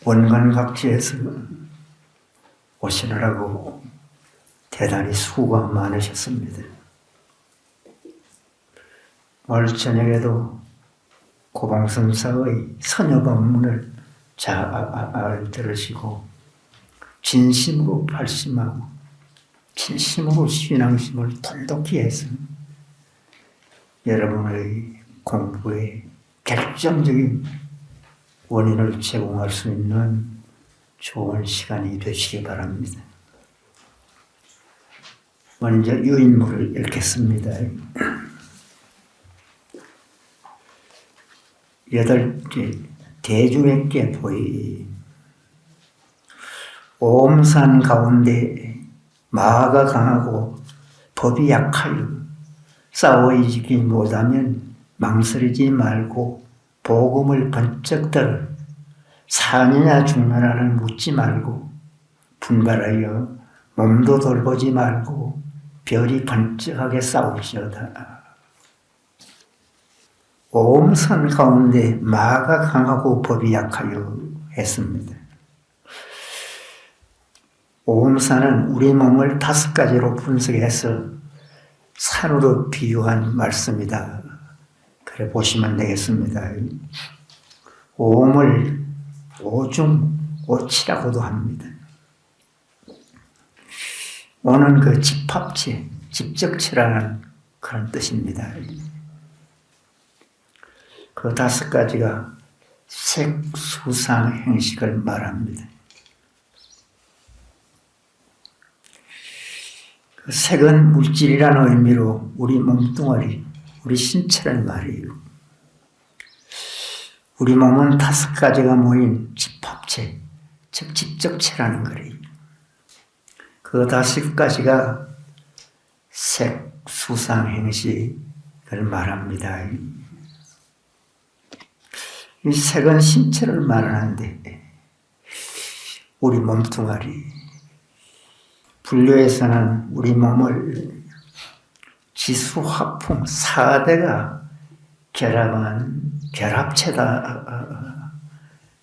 원관 각지에서 오시느라고 대단히 수고가 많으셨습니다. 오늘 저녁에도 고방성사의 선여 법문을 잘 들으시고 진심으로 발심하고 진심으로 신앙심을 돈독히 해서 여러분의 공부에 결정적인 원인을 제공할 수 있는 좋은 시간이 되시기 바랍니다. 먼저 유인물을 읽겠습니다. 8째 대중에게 보이 오음산 가운데 마가 강하고 법이 약하여 싸워 이기지 못하면 망설이지 말고 복음을 번쩍 들어 사느냐 죽느냐를 묻지 말고 분발하여 몸도 돌보지 말고 별이 번쩍하게 싸웁시오다. 오음산 가운데 마가 강하고 법이 약하여 했습니다. 오음산은 우리 몸을 5가지로 분석해서 산으로 비유한 말씀이다. 그래 보시면 되겠습니다. 오음을 오중, 오치라고도 합니다. 오는 그 집합체, 집적체라는 그런 뜻입니다. 그 5가지가 색수상 행식을 말합니다. 그 색은 물질이라는 의미로 우리 몸뚱아리, 우리 신체를 말해요. 우리 몸은 5가지가 모인 집합체, 즉 집적체라는 거예요. 그 5가지가 색, 수상, 행식을 말합니다. 이 색은 신체를 말하는데 우리 몸뚱아리, 불교에서는 우리 몸을 지수, 화풍, 4대가 결합한 결합체다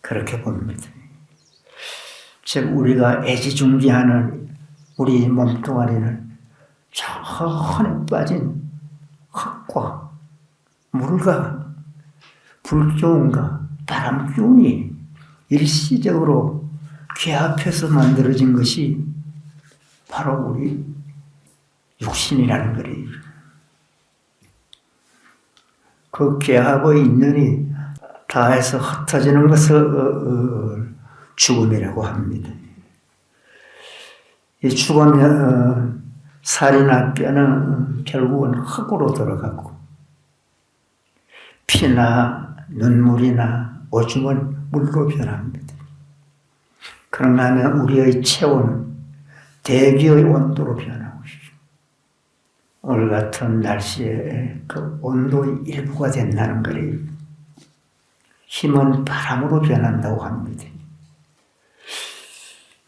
그렇게 봅니다. 즉 우리가 애지중지하는 우리 몸뚱아리는 저 헌에 빠진 흙과 물과 불기운과 바람기운이 일시적으로 결합해서 만들어진 것이 바로 우리 육신이라는 거예요. 그 결합의 인연이 다해서 흩어지는 것을 죽음이라고 합니다. 이 죽으면 살이나 뼈는 결국은 흙으로 들어가고 피나 눈물이나 오줌은 물로 변합니다. 그러나 우리의 체온은 대기의 온도로 변하고 있습니다. 오늘 같은 날씨에 그 온도의 일부가 된다는 거예요. 힘은 바람으로 변한다고 합니다.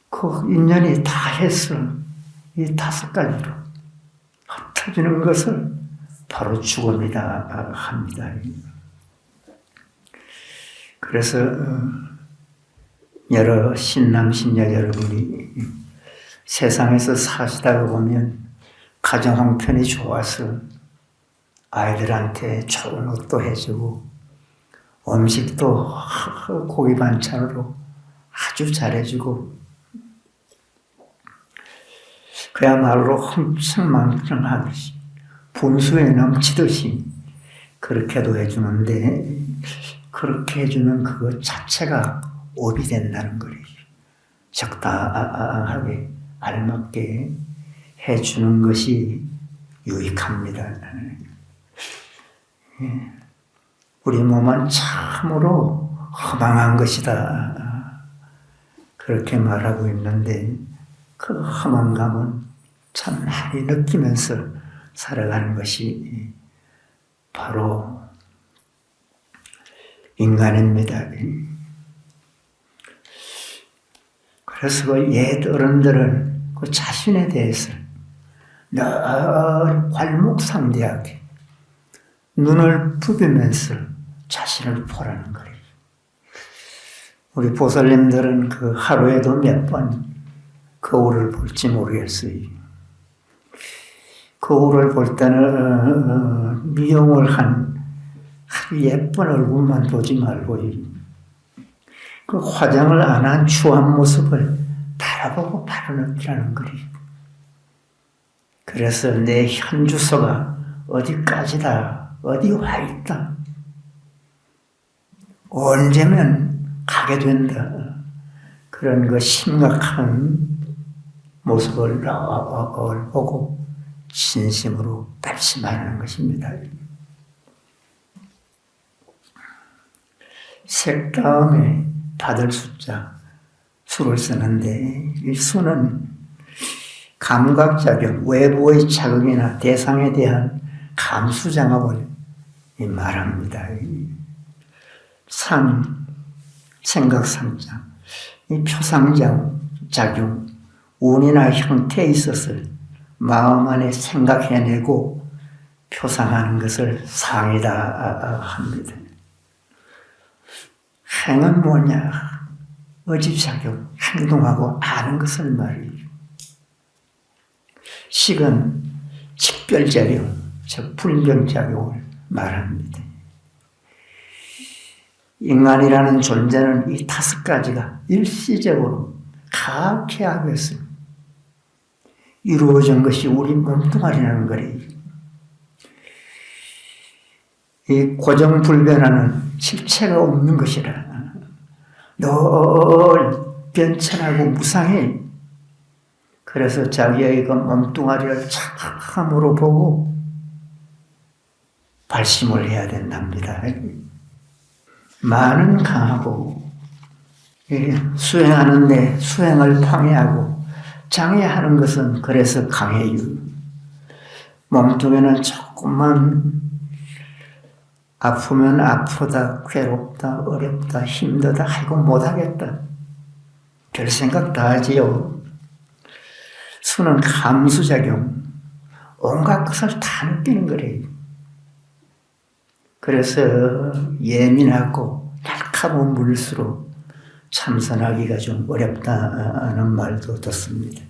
그 인연이 다 해서 이 5가지로 흩어지는 것을 바로 죽음이다 합니다. 그래서 여러 신남, 신녀 여러분이 세상에서 사시다가 보면 가정 형편이 좋아서 아이들한테 좋은 옷도 해주고 음식도 고기 반찬으로 아주 잘해주고 그야말로 흥청망청하듯이 분수에 넘치듯이 그렇게도 해주는데 그렇게 해주는 그것 자체가 업이 된다는 거예요. 적당하게 알맞게 해주는 것이 유익합니다. 우리 몸은 참으로 허망한 것이다. 그렇게 말하고 있는데 그 허망감은 참 많이 느끼면서 살아가는 것이 바로 인간입니다. 그래서 그 옛 어른들은 그 자신에 대해서 늘 괄목상대하게 눈을 부비면서 자신을 보라는 거예요. 우리 보살님들은 그 하루에도 몇 번 거울을 볼지 모르겠어요. 거울을 볼 때는 미용을 한 예쁜 얼굴만 보지 말고 그 화장을 안 한 추한 모습을 바라보고 바로 느끼라는 거리. 그래서 내 현주소가 어디까지다, 어디 와 있다, 언제면 가게 된다, 그런 그 심각한 모습을 보고 진심으로 발심하는 것입니다. 색 다음에 받을 숫자, 수를 쓰는데 이 수는 감각작용, 외부의 자극이나 대상에 대한 감수작업을 말합니다. 상, 생각상자, 이 표상작용, 운이나 형태에 있어서 마음 안에 생각해내고 표상하는 것을 상이다 합니다. 행은 뭐냐? 의지작용, 행동하고 아는 것을 말이에요. 식은 식별작용, 즉 불변작용을 말합니다. 인간이라는 존재는 이 5가지가 일시적으로 가케하면서 이루어진 것이 우리 몸뚱아리라는 거래요. 이 고정불변하는 실체가 없는 것이라 늘 변천하고 무상해. 그래서 자기의 그 몸뚱아리를 참으로 보고 발심을 해야 된답니다. 마는 강하고 수행하는데 수행을 방해하고 장애하는 것은 그래서 강해요. 몸뚱이는 조금만 아프면 아프다, 괴롭다, 어렵다, 힘들다, 아이고 못하겠다, 별 생각 다 하지요. 수는 감수작용, 온갖 것을 다 느끼는 거래요. 그래서 예민하고 날카로운 물수록 참선하기가 좀 어렵다는 말도 듣습니다.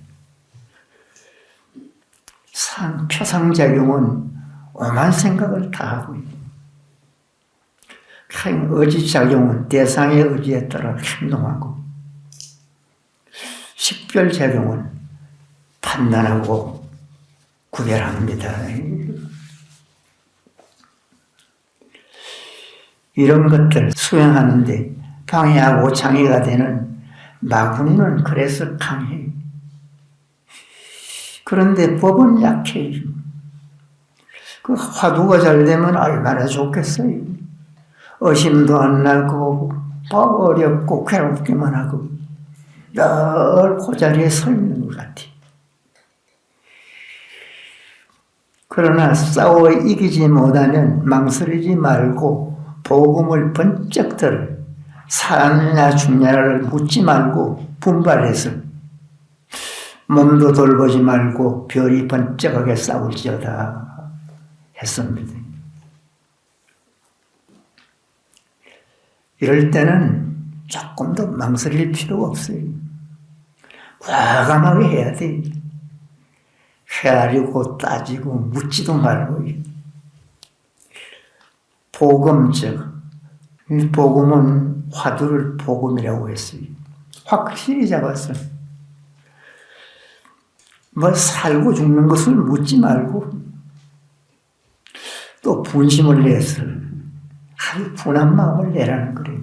표상작용은 오만 생각을 다 하고 있고, 의지작용은 대상의 의지에 따라 행동하고, 식별작용은 판단하고 구별합니다. 이런 것들 수행하는데 방해하고 장애가 되는 마구니는 그래서 강해. 그런데 법은 약해. 그 화두가 잘 되면 얼마나 좋겠어요. 의심도 안 나고 어렵고 괴롭기만 하고 늘 그 자리에 서 있는 것 같아. 그러나 싸워 이기지 못하면 망설이지 말고 복음을 번쩍 들어 사느냐 죽냐를 묻지 말고 분발해서 몸도 돌보지 말고 별이 번쩍하게 싸울지어다 했습니다. 이럴 때는 조금 더 망설일 필요가 없어요. 과감하게 해야 돼. 헤아리고 따지고 묻지도 말고. 복음적, 이 복음은 화두를 복음이라고 했어요. 확실히 잡았어요. 뭐 살고 죽는 것을 묻지 말고 또 분심을 내서 아주 분한 마음을 내라는 거예요.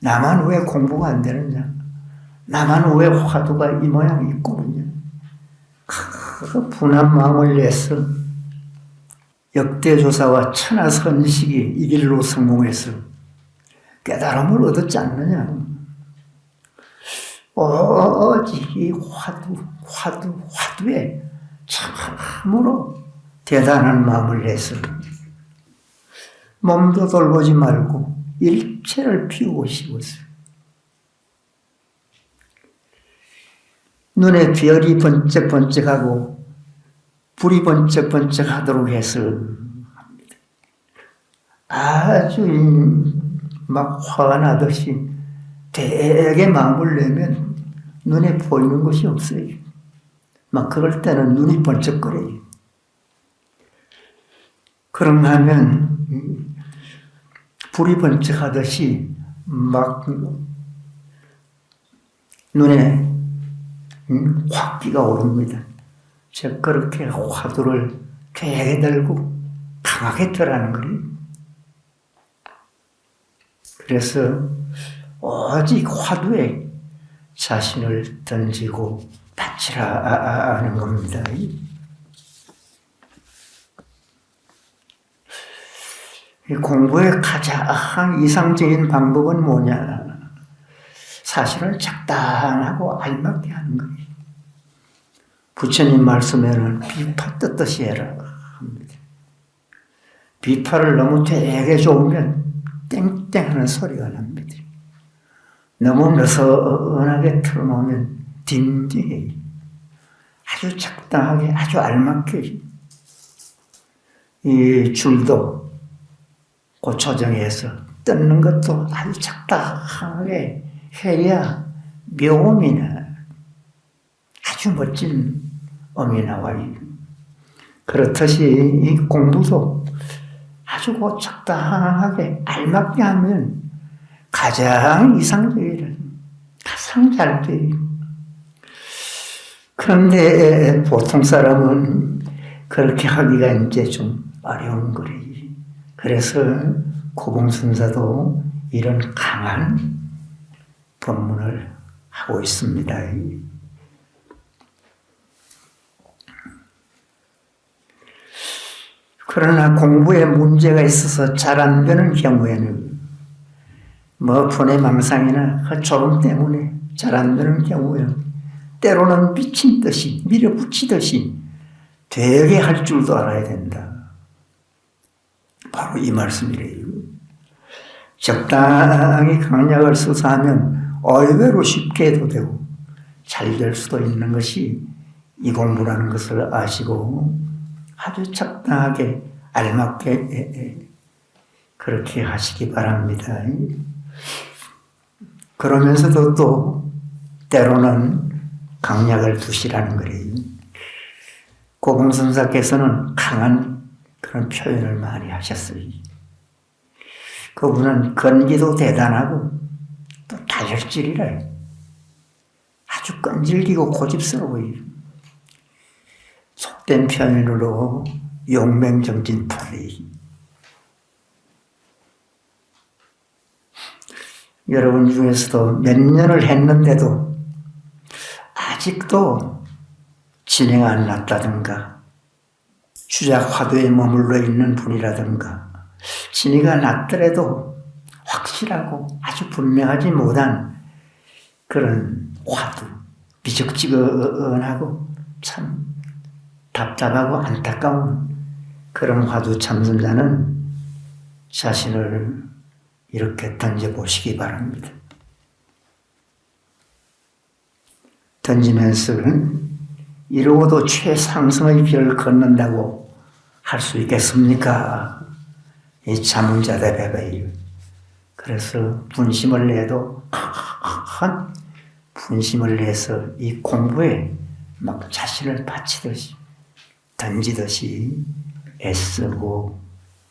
나만 왜 공부가 안 되느냐? 나만 왜 화두가 이 모양 있구냐? 그 분한 마음을 내서 역대조사와 천하선식이 이 길로 성공해서 깨달음을 얻었지 않느냐? 오직 이 화두에 참으로 대단한 마음을 내서 몸도 돌보지 말고 일체를 피우고 싶었어요. 눈에 별이 번쩍번쩍하고 불이 번쩍번쩍하도록 해서 아주 막 화가 나듯이 되게 마음을 내면 눈에 보이는 것이 없어요. 막 그럴 때는 눈이 번쩍거려요. 그런가 하면 불이 번쩍하듯이 막 눈에 화기가 오릅니다. 즉 그렇게 화두를 되게 들고 강하게 들라는 거예요. 그래서 오직 화두에 자신을 던지고 바치라 하는 겁니다. 공부의 가장 이상적인 방법은 뭐냐? 사실은 적당하고 알맞게 하는 거예요. 부처님 말씀에는 비파 뜯듯이 해라 합니다. 비파를 너무 되게 좋으면 땡땡 하는 소리가 납니다. 너무 느슨하게 틀어놓으면 딩딩해요. 아주 적당하게, 아주 알맞게 이 줄도 그 조정해서 뜯는 것도 아주 적당하게 해야 묘음이나 아주 멋진 음이 나와요. 그렇듯이 이 공부도 아주 적당하게 알맞게 하면 가장 이상적이라, 가장 잘 돼요. 그런데 보통 사람은 그렇게 하기가 이제 좀 어려운 거래요. 그래서 고봉순사도 이런 강한 법문을 하고 있습니다. 그러나 공부에 문제가 있어서 잘 안 되는 경우에는 분해망상이나 졸음 때문에 잘 안 되는 경우에는 때로는 미친 듯이 밀어붙이듯이 되게 할 줄도 알아야 된다. 바로 이 말씀이래요. 적당히 강약을 써서 하면 의외로 쉽게 해도 되고 잘 될 수도 있는 것이 이 공부라는 것을 아시고 아주 적당하게 알맞게 그렇게 하시기 바랍니다. 그러면서도 또 때로는 강약을 두시라는 거예요. 고봉선사께서는 강한 그런 표현을 많이 하셨어요. 그분은 건기도 대단하고 또 다혈질이라 아주 끈질기고 고집스러워요. 속된 표현으로 용맹정진파리. 여러분 중에서도 몇 년을 했는데도 아직도 진행 안 났다든가 주작 화두에 머물러 있는 분이라든가 진리가 났더라도 확실하고 아주 분명하지 못한 그런 화두, 미적지근하고 참 답답하고 안타까운 그런 화두 참선자는 자신을 이렇게 던져보시기 바랍니다. 던지면서 이러고도 최상승의 길을 걷는다고 할 수 있겠습니까? 이 자문자대배배일. 그래서 분심을 내도 큰 분심을 내서 이 공부에 막 자신을 바치듯이 던지듯이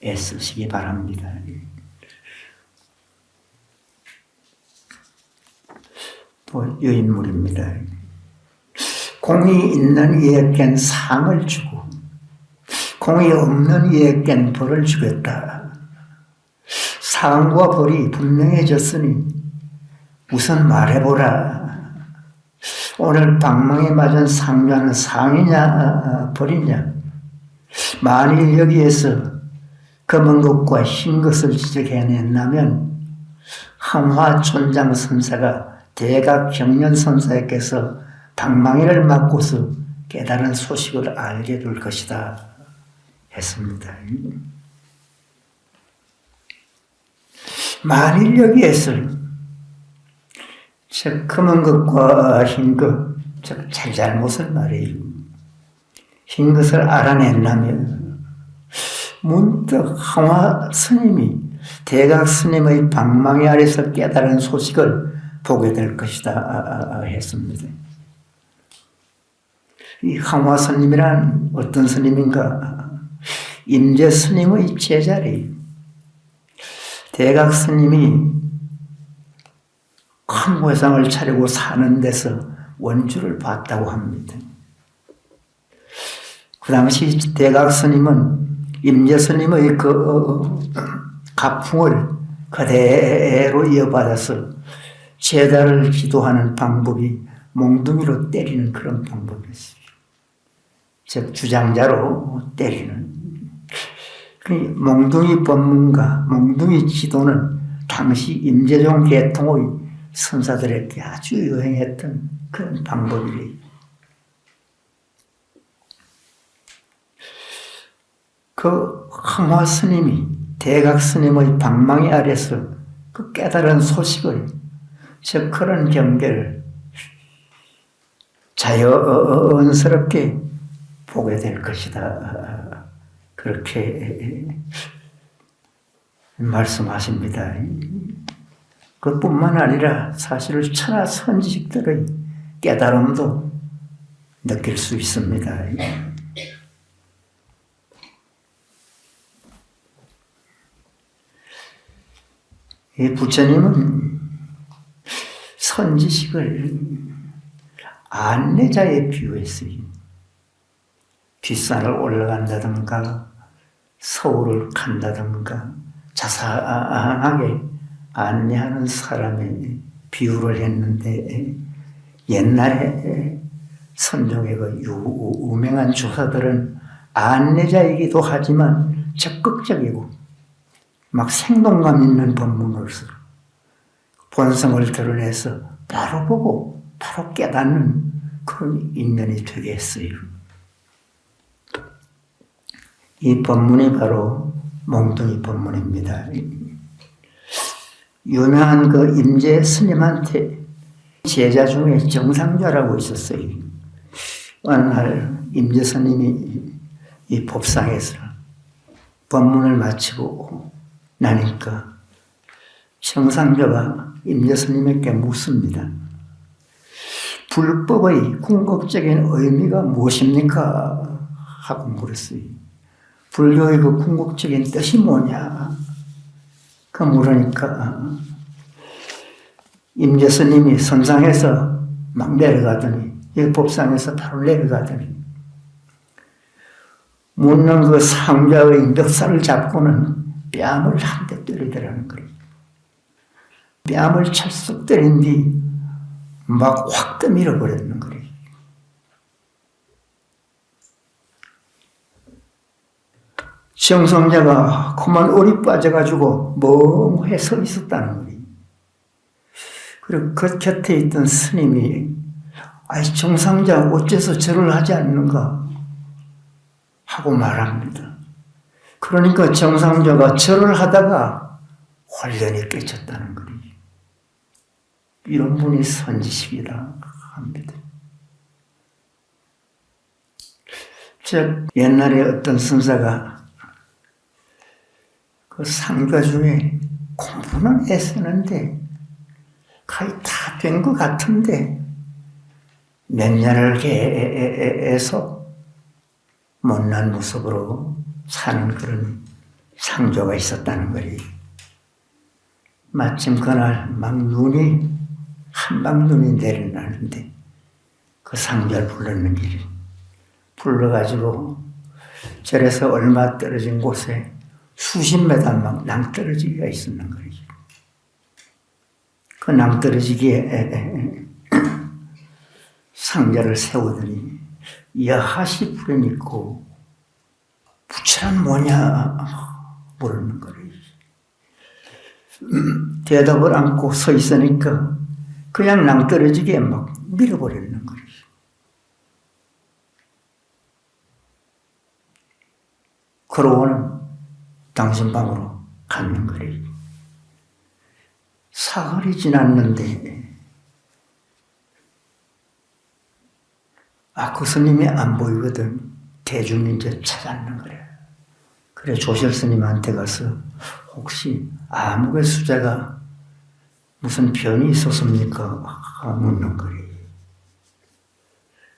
애쓰시기 바랍니다. 또 여인물입니다. 공이 있는 이에겐 상을 주고 공이 없는 이에겐 벌을 주겠다. 상과 벌이 분명해졌으니 우선 말해보라. 오늘 방망이 맞은 상자는 상이냐 벌이냐. 만일 여기에서 검은 것과 흰 것을 지적해낸다면 항화촌장 선사가 대각 경련 선사에게서 방망이를 맞고서 깨달은 소식을 알게 될 것이다 했습니다. 만일 여기에서 즉 검은 것과 흰 것, 즉 잘잘못을 말해요. 흰 것을 알아낸다면 문득 항화 스님이 대각 스님의 방망이 아래서 깨달은 소식을 보게 될 것이다 했습니다. 이 항화 스님이란 어떤 스님인가? 임재 스님의 제자래요. 대각 스님이 큰 회상을 차리고 사는 데서 원주를 봤다고 합니다. 그 당시 대각 스님은 임재 스님의 그 가풍을 그대로 이어받아서 제자를 기도하는 방법이 몽둥이로 때리는 그런 방법이었어요. 즉 주장자로 때리는. 몽둥이 법문과 몽둥이 지도는 당시 임재종 계통의 선사들에게 아주 유행했던 그런 방법이래요. 그 항화 스님이 대각 스님의 방망이 아래서 그 깨달은 소식을, 즉 그런 경계를 자연스럽게 보게 될 것이다. 그렇게 말씀하십니다. 그뿐만 아니라 사실 천하 선지식들의 깨달음도 느낄 수 있습니다. 이 부처님은 선지식을 안내자에 비유했어요. 뒷산을 올라간다든가 서울을 간다든가 자상하게 안내하는 사람의 비유를 했는데, 옛날에 선종의 그 유명한 주사들은 안내자이기도 하지만 적극적이고 막 생동감 있는 법문으로서 본성을 드러내서 바로 보고 바로 깨닫는 그런 인연이 되게 했어요. 이 법문이 바로 몽둥이 법문입니다. 유명한 그 임재 스님한테 제자 중에 정상자라고 있었어요. 어느 날 임재 스님이 이 법상에서 법문을 마치고 나니까 정상자가 임재 스님에게 묻습니다. 불법의 궁극적인 의미가 무엇입니까? 하고 물었어요. 불교의 그 궁극적인 뜻이 뭐냐? 그 물으니까 임재 스님이 선상에서 막 내려가더니, 이 법상에서 바로 내려가더니 묻는 그 상자의 멱살을 잡고는 뺨을 한 대 때리더라는 거예요. 뺨을 찰썩 때린 뒤 막 확 떠밀어 버렸는 거예요. 정성자가 그만 올이 빠져가지고 멍해 서 있었다는 거예요. 그리고 그 곁에 있던 스님이 아이 정상자 어째서 절을 하지 않는가 하고 말합니다. 그러니까 정상자가 절을 하다가 혼련이 깨쳤다는 거예요. 이런 분이 선지식이다 합니다. 즉 옛날에 어떤 선사가 그 상가 중에 공부는 애쓰는데 거의 다 된 것 같은데 몇 년을 계속 못난 모습으로 사는 그런 상조가 있었다는 거예요. 마침 그날 막 눈이 한방 눈이 내려나는데 그 상자를 불렀는 일이 불러가지고 절에서 얼마 떨어진 곳에 수십 메다 막 낭떠러지기가 있었는 거예요. 그 낭떠러지기에 상자를 세우더니 여하시 불은 있고 부처는 뭐냐 모르는 거예요. 대답을 않고 서 있으니까 그냥 낭떠러지기에 막 밀어버리는 거예요. 그러고는 당신 방으로 갔는 거예요. 사흘이 지났는데 그 스님이 안 보이거든. 대중이 이제 찾았는 거래. 그래 조실 스님한테 가서 혹시 아무개 수자가 무슨 변이 있었습니까? 묻는 거예요.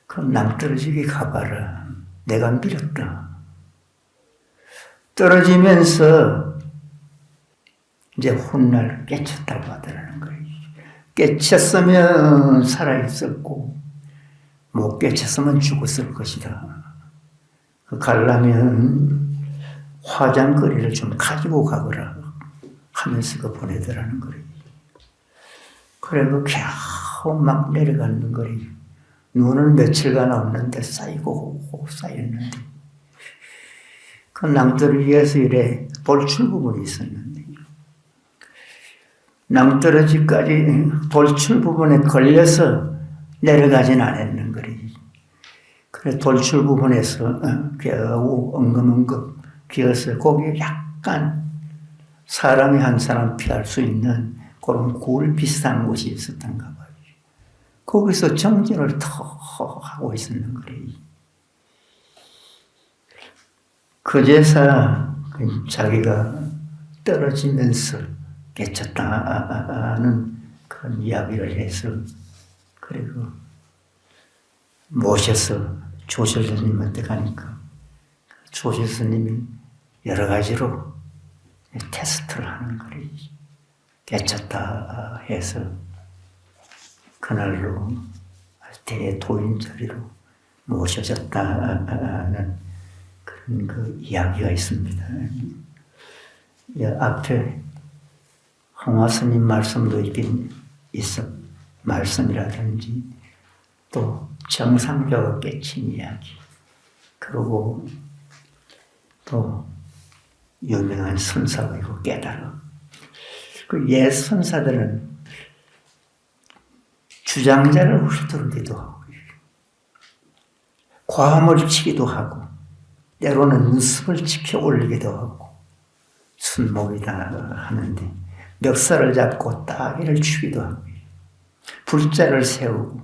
그럼 낭떠러지게 가봐라. 내가 밀었다. 떨어지면서 이제 훗날 깨쳤다고 하더라는 거예요. 깨쳤으면 살아있었고 못 깨쳤으면 죽었을 것이다. 가려면 화장거리를 좀 가지고 가거라 하면서 그 보내더라는 거예요. 그래도 겨우 막 내려가는 거예요. 눈은 며칠간 없는데 쌓이고 쌓였는데 그 낭떠러지에서 이래 돌출 부분이 있었는데 낭떠러지까지 돌출 부분에 걸려서 내려가진 않았는 거예요. 그래 돌출 부분에서 겨우 엉금엉금 기어서 거기에 약간 사람이 한 사람 피할 수 있는 그런 굴 비슷한 곳이 있었던가 봐요. 거기서 정진을 더 하고 있었는 거예요. 그제서 자기가 떨어지면서 깨쳤다는 그런 이야기를 해서 그리고 모셔서 조실 스님한테 가니까 조실 스님이 여러 가지로 테스트를 하는 거예요. 깨쳤다 해서 그날로 대도인 자리로 모셔졌다는 그런 그 이야기가 있습니다. 앞에 황화스님 말씀도 있긴 있어 말씀이라든지 또 정상적으로 깨친 이야기 그리고 또 유명한 선사가 있고 깨달아 그 옛 선사들은 주장자를 휘두르기도 하고 과음을 치기도 하고 때로는 눈썹을 지켜 올리기도 하고 순목이다 하는데 멱살을 잡고 따귀를 치기도 하고 불자를 세우고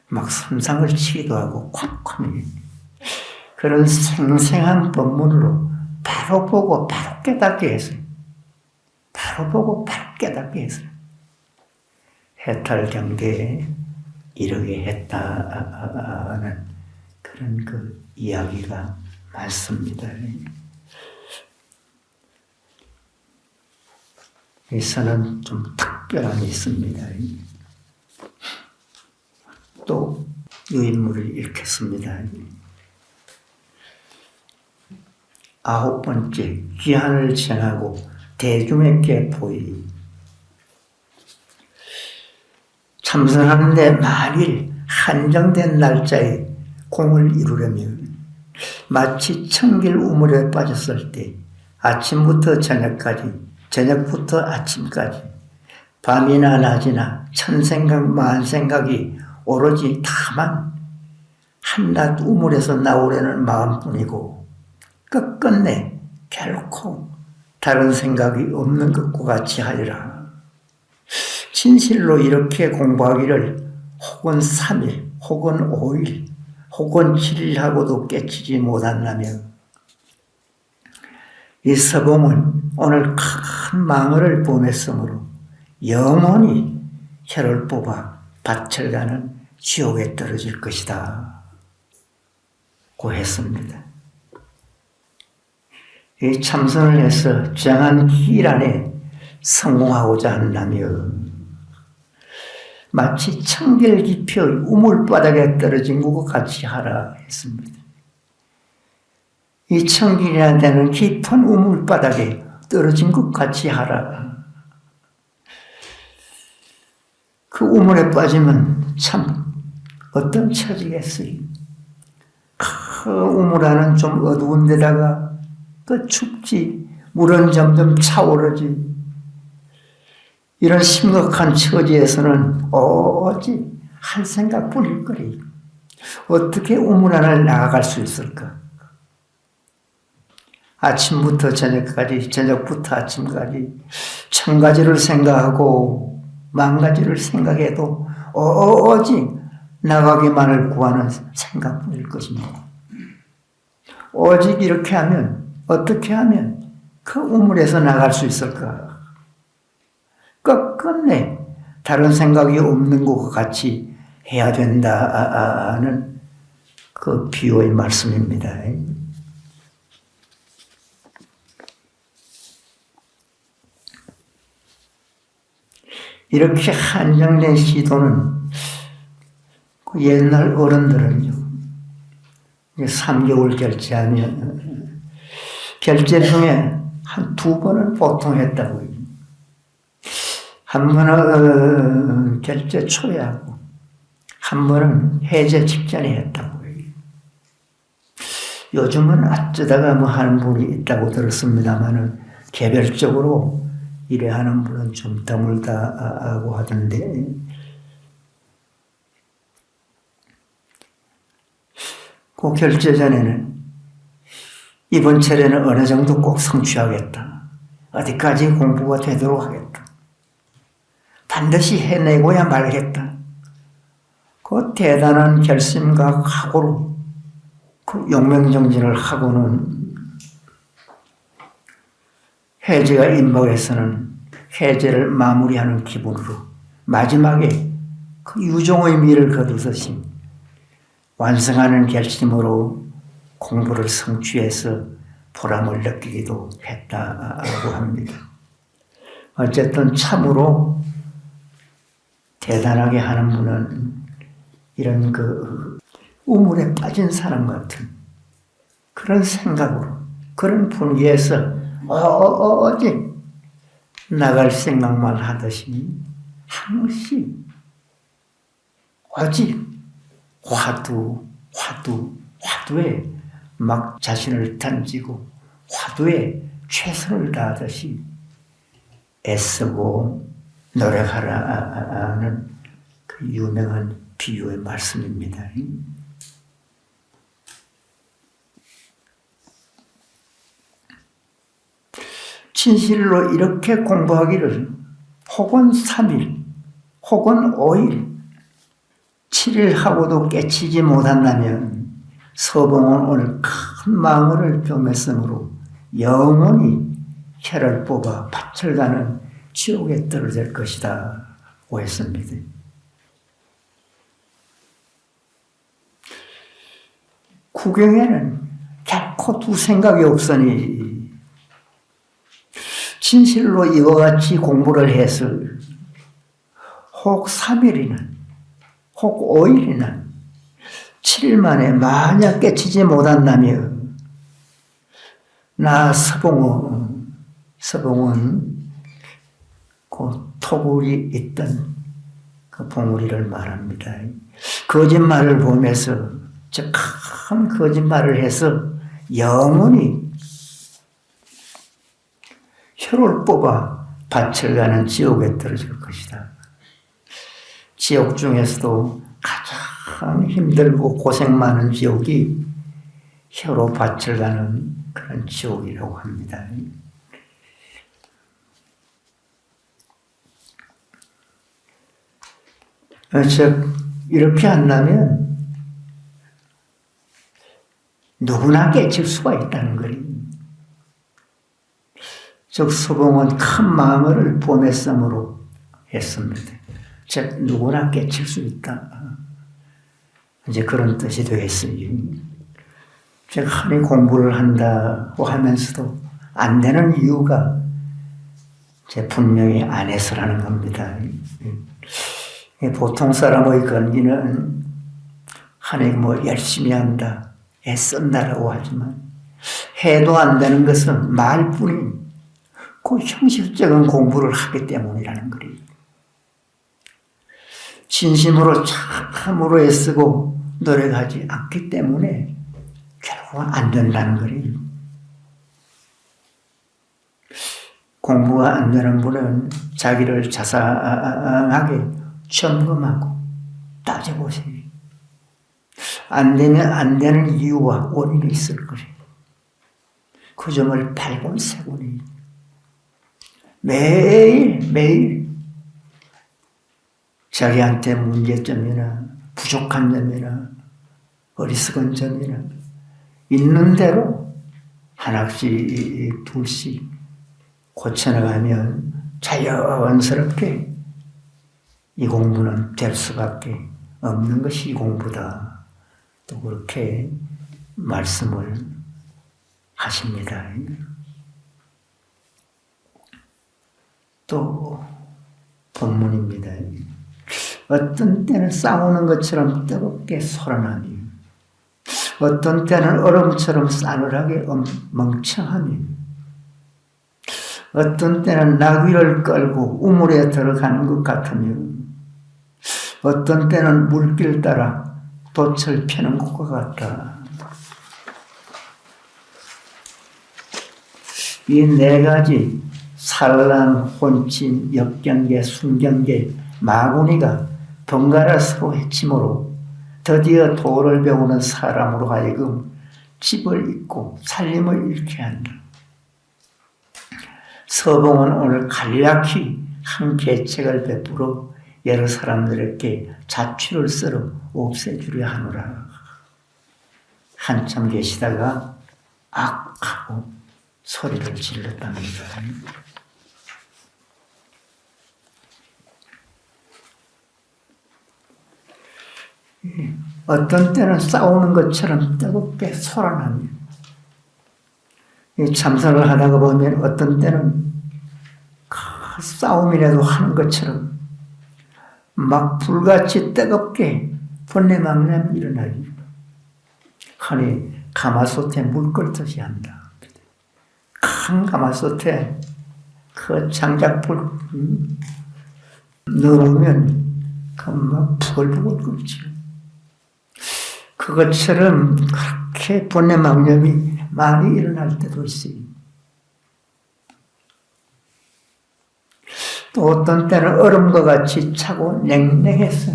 막 선상을 치기도 하고 콱콱 그런 생생한 법문으로 바로 보고 바로 깨닫게 했어요. 바로 보고 바로 깨닫게 했어요. 해탈 경계에 이르게 했다는 그런 그 이야기가 많습니다. 여기서는 좀 특별함이 있습니다. 또 유인물을 읽겠습니다. 9번째, 귀환을 정하고 대중에게 보이. 참선하는데 만일 한정된 날짜에 공을 이루려면 마치 청길 우물에 빠졌을 때 아침부터 저녁까지, 저녁부터 아침까지 밤이나 낮이나 천생각 만생각이 오로지 다만 한낱 우물에서 나오려는 마음뿐이고 끝끝내 결코 다른 생각이 없는 것과 같이 하리라. 진실로 이렇게 공부하기를 혹은 3일, 혹은 5일, 혹은 7일 하고도 깨치지 못한다면 이 서봉은 오늘 큰 망을 범했으므로 영원히 혀를 뽑아 밭을 가는 지옥에 떨어질 것이다. 고 했습니다. 이 참선을 해서 정한 기일 안에 성공하고자 한다면 마치 청길 깊이의 우물바닥에 떨어진 것과 같이 하라 했습니다. 이 청길이라는 데는 깊은 우물바닥에 떨어진 것 같이 하라. 그 우물에 빠지면 참 어떤 처지겠어요. 그 우물 안은 좀 어두운 데다가 그 춥지, 물은 점점 차오르지. 이런 심각한 처지에서는 오직 한 생각뿐일 거리. 어떻게 우물 안을 나아갈 수 있을까? 아침부터 저녁까지, 저녁부터 아침까지 1000가지를 생각하고 10,000가지를 생각해도 오직 나가기만을 구하는 생각뿐일 것입니다. 오직 이렇게 하면, 어떻게 하면 그 우물에서 나갈 수 있을까? 끝끝내 다른 생각이 없는 것과 같이 해야 된다는 그 비유의 말씀입니다. 이렇게 한정된 시도는 그 옛날 어른들은요, 3개월 결제하면 결제 중에 한 2번은 보통 했다고요. 한 번은 결제 초에 하고 한 번은 해제 직전에 했다고요. 요즘은 어쩌다가 뭐 하는 분이 있다고 들었습니다만은 개별적으로 이래 하는 분은 좀 드물다고 하던데, 그 결제 전에는 이번 차례는 어느 정도 꼭 성취하겠다. 어디까지 공부가 되도록 하겠다. 반드시 해내고야 말겠다. 그 대단한 결심과 각오로 그 용맹정진을 하고는 해제가 임박해서는 해제를 마무리하는 기분으로 마지막에 그 유종의 미를 거두듯이 완성하는 결심으로 공부를 성취해서 보람을 느끼기도 했다고 합니다. 어쨌든 참으로 대단하게 하는 분은 이런 그 우물에 빠진 사람 같은 그런 생각으로, 그런 분위기에서 어디 나갈 생각만 하듯이 항시 오직 화두에 막 자신을 던지고 화두에 최선을 다하듯이 애쓰고 노력하라는 그 유명한 비유의 말씀입니다. 진실로 이렇게 공부하기를 혹은 3일 혹은 5일 7일 하고도 깨치지 못한다면 서봉은 오늘 큰 망언을 경했으므로 영원히 혀를 뽑아 밭을 가는 지옥에 떨어질 것이다 고 했습니다. 구경에는 결코 두 생각이 없으니 진실로 이와 같이 공부를 해서 혹 3일이나 혹 5일이나 7일 만에 만약 깨치지 못한다면 나 서봉은 그 토굴이 있던 그 봉우리를 말합니다. 거짓말을 보면서 큰 거짓말을 해서 영원히 혀를 뽑아 밭을 가는 지옥에 떨어질 것이다. 지옥 중에서도 가장 힘들고 고생 많은 지옥이 혀로 밭을 가는 그런 지옥이라고 합니다. 즉 이렇게 한다면 누구나 깨칠 수가 있다는 거예요. 즉 서봉은 큰 마음을 보냈으므로 했습니다. 즉 누구나 깨칠 수 있다. 이제 그런 뜻이 되겠어요. 즉 흔히 공부를 한다고 하면서도 안 되는 이유가 제 분명히 안에서라는 겁니다. 보통 사람의 건기는 흔히 뭐 열심히 한다, 애쓴다라고 하지만 해도 안 되는 것은 말뿐인 그 형식적인 공부를 하기 때문이라는 거예요. 진심으로 참으로 애쓰고 노력하지 않기 때문에 결국은 안 된다는 거예요. 공부가 안 되는 분은 자기를 자상하게 점검하고 따져보세요. 안 되면 안 되는 이유와 원인이 있을 거예요. 그 점을 발곤세곤히 매일 자기한테 문제점이나 부족한 점이나 어리석은 점이나 있는 대로 하나씩 둘씩 고쳐나가면 자연스럽게 이 공부는 될 수밖에 없는 것이 이 공부다. 또 그렇게 말씀을 하십니다. 또 본문입니다. 어떤 때는 싸우는 것처럼 뜨겁게 솟아나며 어떤 때는 얼음처럼 싸늘하게 멍청하며 어떤 때는 나귀를 끌고 우물에 들어가는 것 같으며 어떤 때는 물길 따라 돛을 펴는 것과 같다. 이 네 가지 산란, 혼침, 역경계, 순경계, 마구니가 번갈아 서로 해침으로 드디어 도를 배우는 사람으로 하여금 집을 잇고 살림을 잃게 한다. 서봉은 오늘 간략히 한 계책을 베풀어 여러 사람들에게 자취를 썰어 없애주려 하노라. 한참 계시다가 악 하고 소리를 질렀답니다. 어떤 때는 싸우는 것처럼 뜨겁게 솟아납니다. 참선을 하다가 보면 어떤 때는 싸움이라도 하는 것처럼 막 불같이 뜨겁게 번뇌망념이 일어나요. 흔히 가마솥에 물 끓듯이 한다. 큰 가마솥에 그 장작불 넣으면 막 부글부글 끓죠. 그것처럼 그렇게 번뇌망념이 많이 일어날 때도 있어요. 또 어떤 때는 얼음과 같이 차고 냉랭해서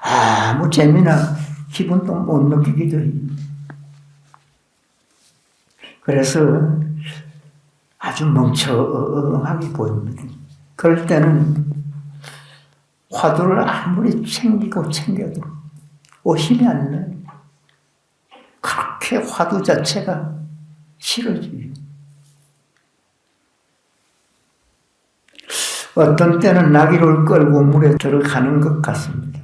아무 재미나 기분도 못 느끼기도 해요. 그래서 아주 멍청하게 보입니다. 그럴 때는 화두를 아무리 챙기고 챙겨도 오심이 안 나요. 그렇게 화두 자체가 싫어져요. 어떤 때는 나귀를 끌고 물에 들어가는 것 같습니다.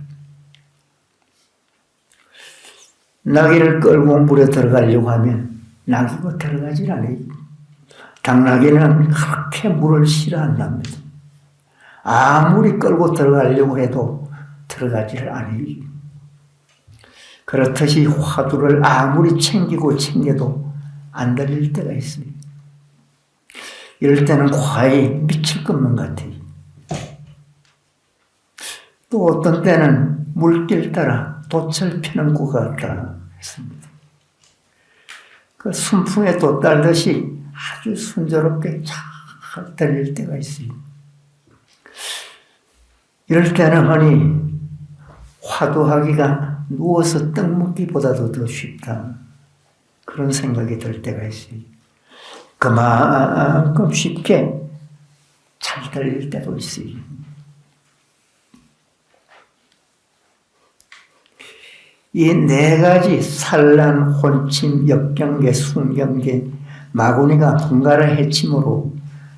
나귀를 끌고 물에 들어가려고 하면 나귀가 들어가질 않아요. 당나귀는 그렇게 물을 싫어한답니다. 아무리 끌고 들어가려고 해도 들어가지를 않아요. 그렇듯이 화두를 아무리 챙기고 챙겨도 안 들릴 때가 있어요. 이럴 때는 과히 미칠 것만 같아요. 또 어떤 때는 물길 따라 돛을 펴는 것 같다 했습니다. 그 순풍에 돛 달듯이 아주 순조롭게 잘 들릴 때가 있어요. 이럴 때는 흔히 화두하기가 누워서 떡 먹기보다도 더 쉽다. 그런 생각이 들 때가 있어요. 그만큼 쉽게 잘 들릴 때도 있어요. 이 네 가지 산란, 혼침, 역경계, 순경계, 마구니가 번갈아 해침으로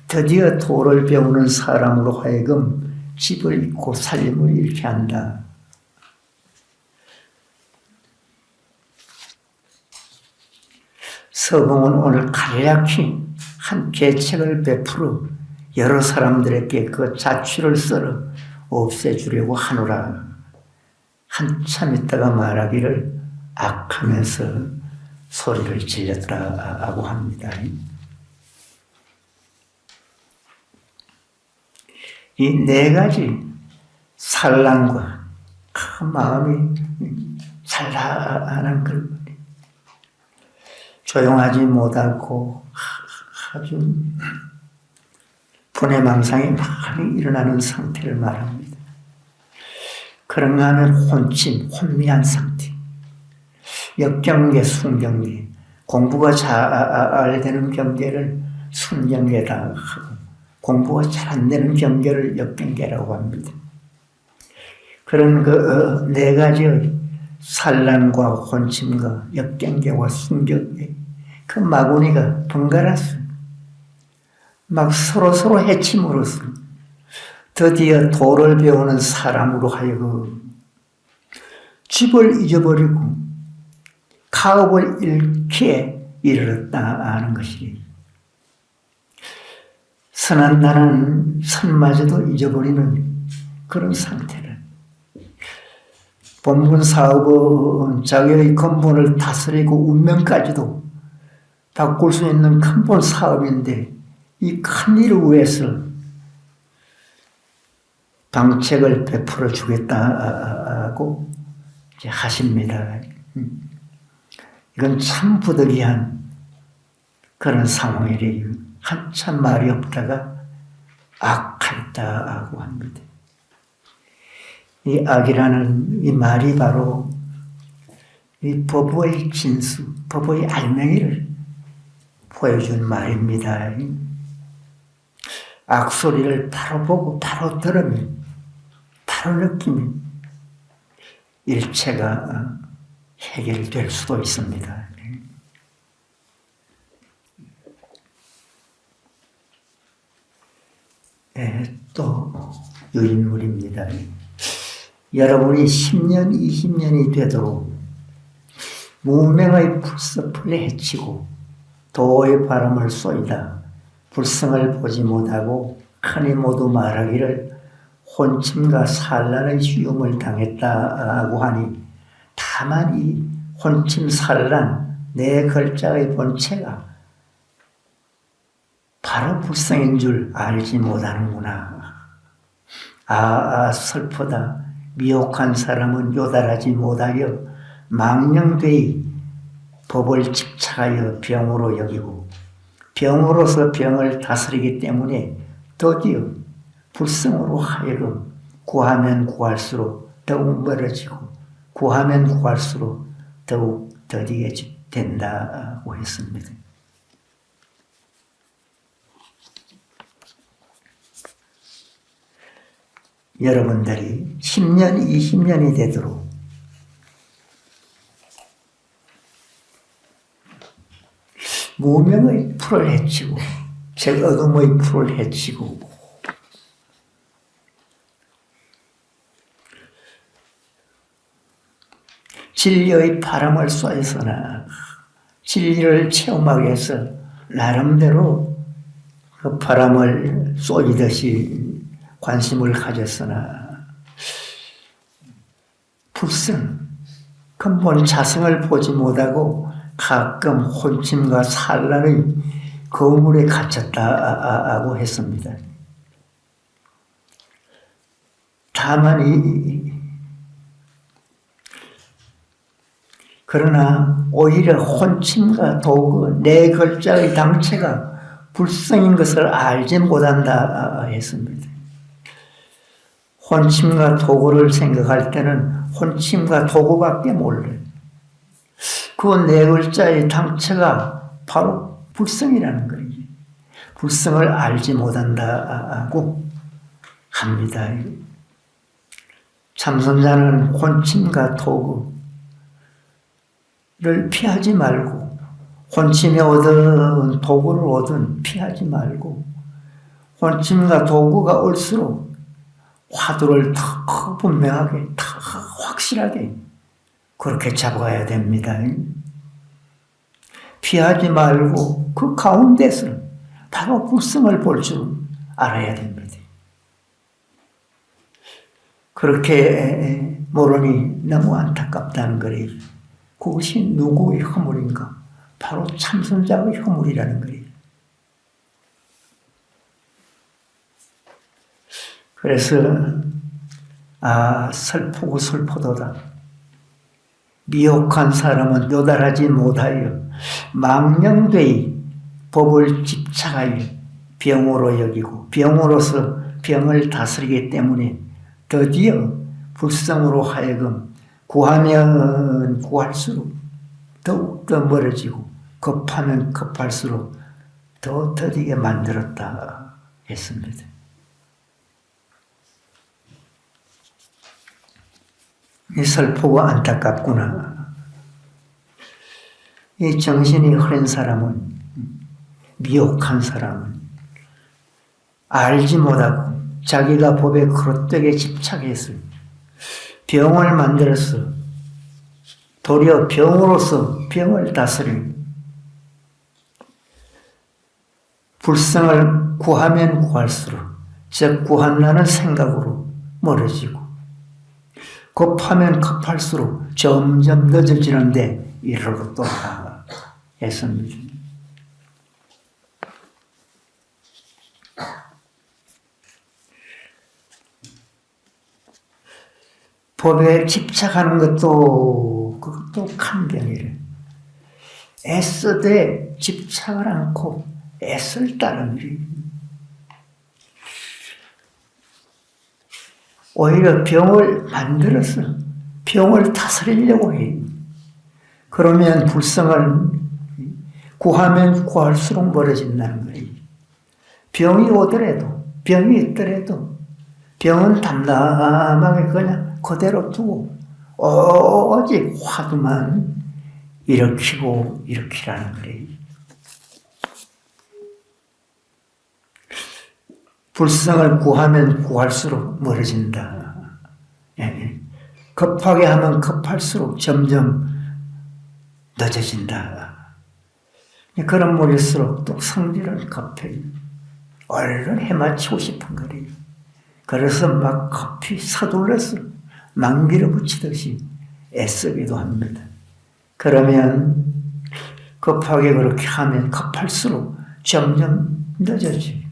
드디어 도를 배우는 사람으로 하여금 집을 잃고 살림을 잃게 한다. 서봉은 오늘 간략히 한 계책을 베풀어 여러 사람들에게 그 자취를 썰어 없애주려고 하노라. 한참 있다가 말하기를 악하면서 소리를 질렀다고 합니다. 이 네 가지 산란과 큰 마음이 산란한 걸 조용하지 못하고 아주 분해망상이 많이 일어나는 상태를 말합니다. 그런가 하면 혼침, 혼미한 상태, 역경계, 순경계, 공부가 잘 되는 경계를 순경계다 하고 공부가 잘 안 되는 경계를 역경계라고 합니다. 그런 그 네 가지의 산란과 혼침과 역경계와 순경계, 그 마구니가 번갈아서 막 서로서로 해침으로써 드디어 도를 배우는 사람으로 하여금 집을 잊어버리고 가업을 잃게 이르렀다는 것이 선한 나는 선마저도 잊어버리는 그런 상태를 본분 사업은 자기의 근본을 다스리고 운명까지도 바꿀 수 있는 근본 사업인데 이 큰 일을 위해서 방책을 베풀어 주겠다고 이제 하십니다. 이건 참 부득이한 그런 상황이래요. 한참 말이 없다가 악하였다고 합니다. 이 악이라는 이 말이 바로 이 법의 진수, 법의 알맹이를 보여준 말입니다. 악소리를 바로 보고 바로 들으면 바로 느끼면 일체가 해결될 수도 있습니다. 또 유인물입니다. 여러분이 10년, 20년이 되도록 무명의 불섭을 해치고 도의 바람을 쏘이다 불성을 보지 못하고 흔히 모두 말하기를 혼침과 산란의 시험을 당했다고 하니 다만 이 혼침 산란 네 글자의 본체가 바로 불성인 줄 알지 못하는구나. 슬프다. 미혹한 사람은 요달하지 못하여 망령되이 법을 집착하여 병으로 여기고 병으로서 병을 다스리기 때문에 드디어 불성으로 하여금 구하면 구할수록 더욱 멀어지고 구하면 구할수록 더욱 더디게 된다고 했습니다. 여러분들이 10년, 20년이 되도록 무명의 풀을 해치고 즉 어둠의 풀을 해치고 진리의 바람을 쏘였으나 진리를 체험하기 위해서 나름대로 그 바람을 쏘이듯이 관심을 가졌으나 불성, 근본 자성을 보지 못하고 가끔 혼침과 산란의 거물에 갇혔다고 했습니다. 다만 그러나 오히려 혼침과 도구 네 글자의 당체가 불성인 것을 알지 못한다 했습니다. 혼침과 도구를 생각할 때는 혼침과 도구밖에 몰라요. 그 네 글자의 당체가 바로 불성이라는 거예요. 불성을 알지 못한다고 합니다. 참선자는 혼침과 도구를 피하지 말고 혼침에 오든 도구를 오든 피하지 말고 혼침과 도구가 올수록 화두를 더 분명하게, 더 확실하게 그렇게 잡아야 됩니다. 피하지 말고 그 가운데서 바로 불성을 볼 줄 알아야 됩니다. 그렇게 모르니 너무 안타깝다는 거예요. 그것이 누구의 허물인가? 바로 참선자의 허물이라는 거예요. 그래서 슬프고 슬프도다. 미혹한 사람은 요달하지 못하여 망령되이 법을 집착하여 병으로 여기고 병으로서 병을 다스리기 때문에 드디어 불성으로 하여금 구하면 구할수록 더욱더 멀어지고 급하면 급할수록 더 더디게 만들었다 했습니다. 이 슬프고 안타깝구나. 이 정신이 흐린 사람은, 미혹한 사람은 알지 못하고 자기가 법의 그릇되게 집착해서 병을 만들어서 도리어 병으로서 병을 다스리는 불성을 구하면 구할수록 즉 구한다는 생각으로 멀어지고 급하면 급할수록 점점 늦어지는데 이르러 또다 했습니다. 법에 집착하는 것도 그것도 큰 병이래. 애쓰되 집착을 않고 애쓸 따른 일. 오히려 병을 만들어서 병을 다스리려고 해. 그러면 불성을 구하면 구할수록 멀어진다는 거예요. 병이 오더라도, 병이 있더라도 병은 담담하게 그냥 그대로 두고 오직 화두만 일으키라는 거예요. 불성을 구하면 구할수록 멀어진다. 급하게 하면 급할수록 점점 늦어진다. 그런 물일수록 또 성질은 급해요. 얼른 해마치고 싶은 거예요. 그래서 막 급히 서둘러서 막 밀어붙이듯이 애쓰기도 합니다. 그러면 급하게 그렇게 하면 급할수록 점점 늦어져요.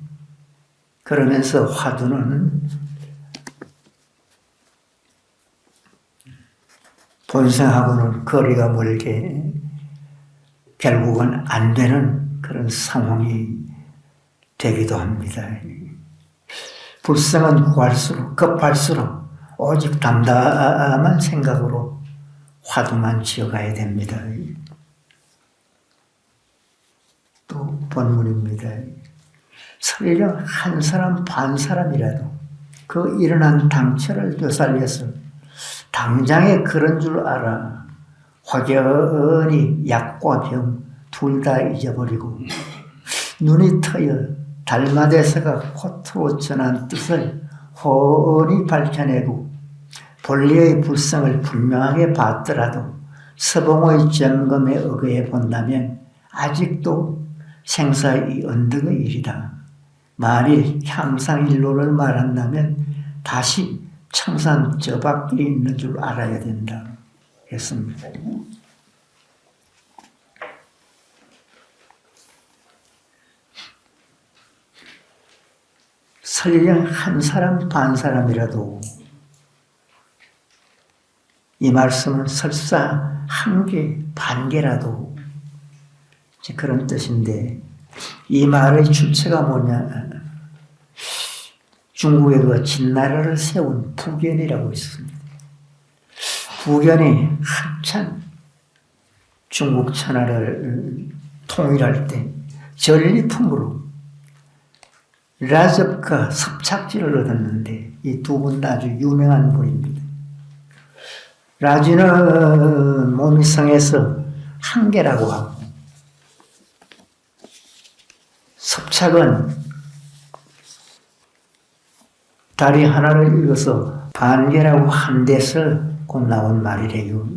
그러면서 화두는 본성하고는 거리가 멀게 결국은 안 되는 그런 상황이 되기도 합니다. 불성은 구할수록 급할수록 오직 담담한 생각으로 화두만 지어가야 됩니다. 또 본문입니다. 설령 한 사람 반 사람이라도 그 일어난 당처를 되살려서 당장에 그런 줄 알아 확연히 약과 병 둘 다 잊어버리고 눈이 트여 달마대서가 겉으로 전한 뜻을 훤히 밝혀내고 본래의 불성을 분명하게 봤더라도 서봉의 점검에 의거해 본다면 아직도 생사의 언덕의 일이다. 만일 향상일로를 말한다면 다시 청산 저 밖에 있는 줄 알아야 된다 했습니다. 설령 한 사람 반 사람이라도 이 말씀은 설사 한 개, 반 개라도 그런 뜻인데 이 말의 주체가 뭐냐? 중국에 그 진나라를 세운 부견이라고 있습니다. 부견이 한참 중국 천하를 통일할 때 전리품으로 라접과 섭착지를 얻었는데 이 두 분 아주 유명한 분입니다. 라지는 몸이 성에서 한 개라고 하고 섭착은 다리 하나를 읽어서 반개라고 한 데서 곧 나온 말이래요.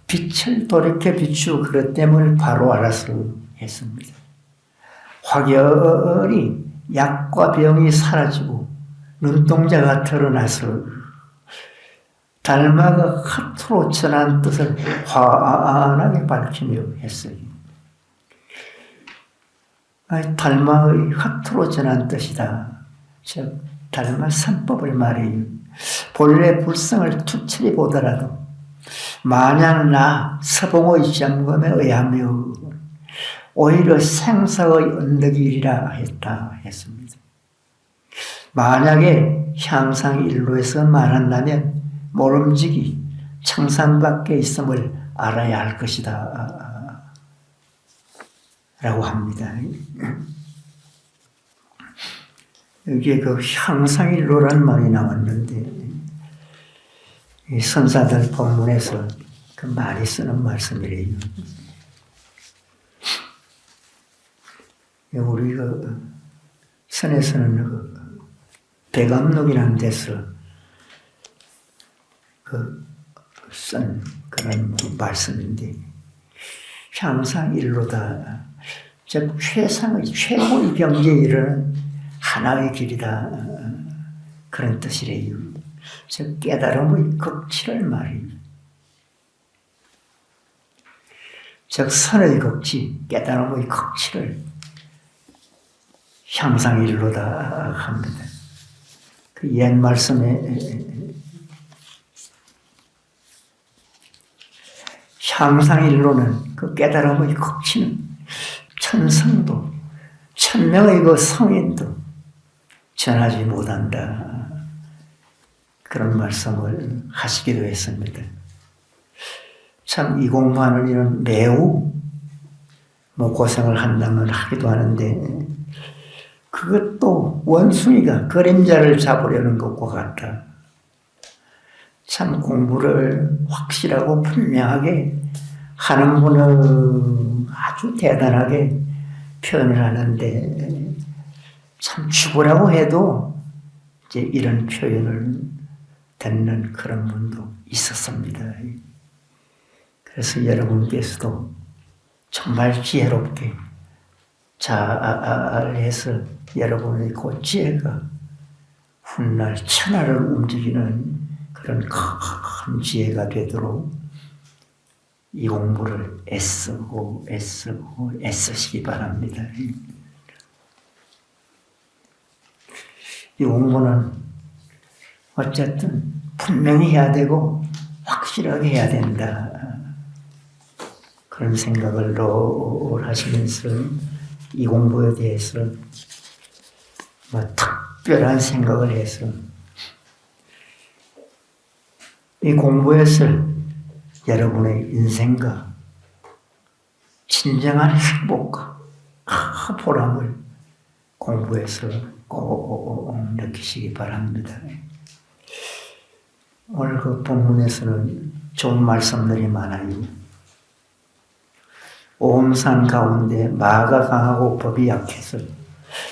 빛을 돌이켜 비추어 그릇됨을 바로 알아서 했습니다. 확연히 약과 병이 사라지고 눈동자가 드러나서 달마가 겉으로 전한 뜻을 환하게 밝히며 했어요. 달마의 겉으로 전한 뜻이다. 즉 달마 삼법을 말해요. 본래 불성을 투철히 보더라도 만약 나 서봉의 점검에 의하며 오히려 생사의 언덕이리라 했다 했습니다. 만약에 향상일로에서 말한다면 모름지기 청산 밖에 있음을 알아야 할 것이다 라고 합니다. 여기에 그 향상일로란 말이 나왔는데 이 선사들 본문에서 그 많이 쓰는 말씀이래요. 우리가 선에서는 백암록이라는 데서 쓴 그런 말씀인데, 향상 일로다. 즉 최고의 경지에 이르는 하나의 길이다. 그런 뜻이래요. 즉 깨달음의 극치를 말입니다. 즉 선의 극치, 깨달음의 극치를 향상 일로다 합니다. 그 옛 말씀에 향상 일로는 그 깨달음의 극치는 천성도, 천명의 그 성인도 전하지 못한다. 그런 말씀을 하시기도 했습니다. 참 이 공부하는 일은 매우 고생을 한다면 하기도 하는데, 그것도 원숭이가 그림자를 잡으려는 것과 같다. 참 공부를 확실하고 분명하게 하는 분은 아주 대단하게 표현을 하는데, 참 죽으라고 해도 이제 이런 표현을 듣는 그런 분도 있었습니다. 그래서 여러분께서도 정말 지혜롭게 잘해서 여러분의 그 지혜가 훗날 천하를 움직이는 그런 큰 지혜가 되도록 이 공부를 애쓰시기 바랍니다. 이 공부는 어쨌든 분명히 해야 되고 확실하게 해야 된다. 그런 생각을 늘 하시면서 이 공부에 대해서 특별한 생각을 해서 이 공부에서 여러분의 인생과 진정한 행복과 보람을 공부해서 꼭 느끼시기 바랍니다. 오늘 그 본문에서는 좋은 말씀들이 많아요. 오음산 가운데 마가 강하고 법이 약해서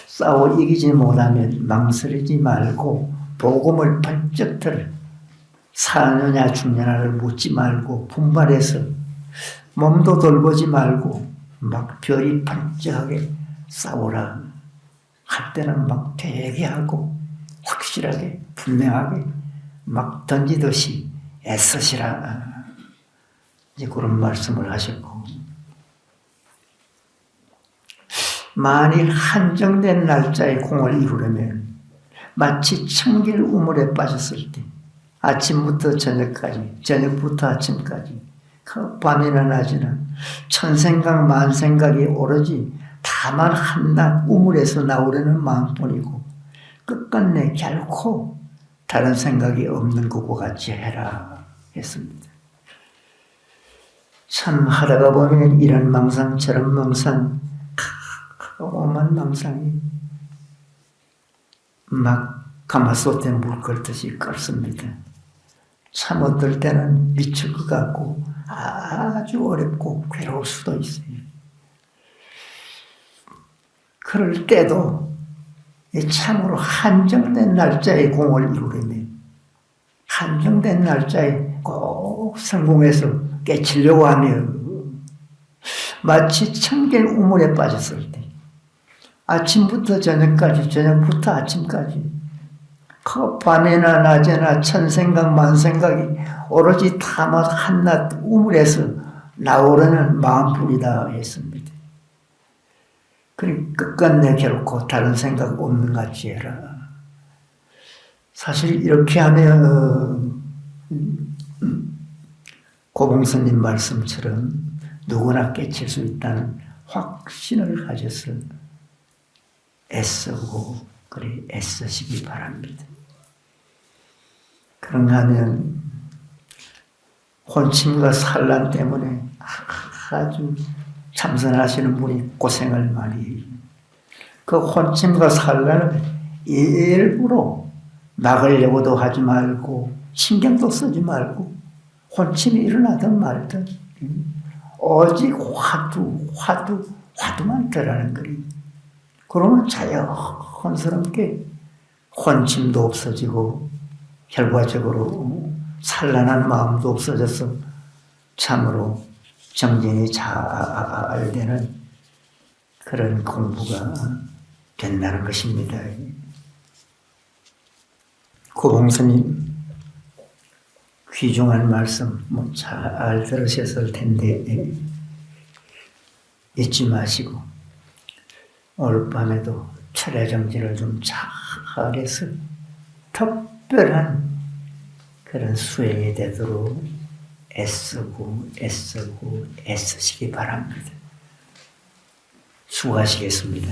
싸워 이기지 못하면 망설이지 말고 복음을 번쩍 들어 사느냐 죽느냐를 묻지 말고 분발해서 몸도 돌보지 말고 막 별이 번쩍하게 싸우라. 할 때는 막 되게 하고 확실하게 분명하게 막 던지듯이 애쓰시라. 이제 그런 말씀을 하셨고, 만일 한정된 날짜에 공을 이루려면 마치 청길 우물에 빠졌을 때 아침부터 저녁까지, 저녁부터 아침까지 밤이나 낮이나 천생각 만생각이 오로지 다만 한낱 우물에서 나오려는 마음뿐이고 끝끝내 결코 다른 생각이 없는 것과 같이 해라 했습니다. 참 하다가 보면 이런 망상 저런 망상 오만 망상이 막 가마솥에 물 끓듯이 끓습니다. 참 어떨 때는 미칠 것 같고 아주 어렵고 괴로울 수도 있어요. 그럴 때도 참으로 한정된 날짜에 공을 이루려면 한정된 날짜에 꼭 성공해서 깨치려고 하면 마치 청길 우물에 빠졌을 때 아침부터 저녁까지, 저녁부터 아침까지 그 밤에나 낮에나 천생각 만생각이 오로지 다만 한낱 우물에서 나오려는 마음뿐이다 했습니다. 그러니까 끝끝내 결코 다른 생각 없는 같이 해라. 사실 이렇게 하면 고봉스님 말씀처럼 누구나 깨칠 수 있다는 확신을 가져서 애쓰고 그래 애쓰시기 바랍니다. 그런가 하면 혼침과 산란 때문에 아주 참선하시는 분이 고생을 많이 해요. 그 혼침과 산란을 일부러 막으려고도 하지 말고 신경도 쓰지 말고 혼침이 일어나든 말든 오직 화두만 들라는 거예요. 그러면 자연스럽게 혼침도 없어지고 결과적으로 산란한 마음도 없어져서 참으로 정진이 잘 되는 그런 공부가 된다는 것입니다. 고봉스님 귀중한 말씀 잘 들으셨을 텐데 잊지 마시고 오늘 밤에도 철야 정진을 좀 잘해서 특별한 그런 수행이 되도록 애쓰시기 바랍니다. 수고하시겠습니다.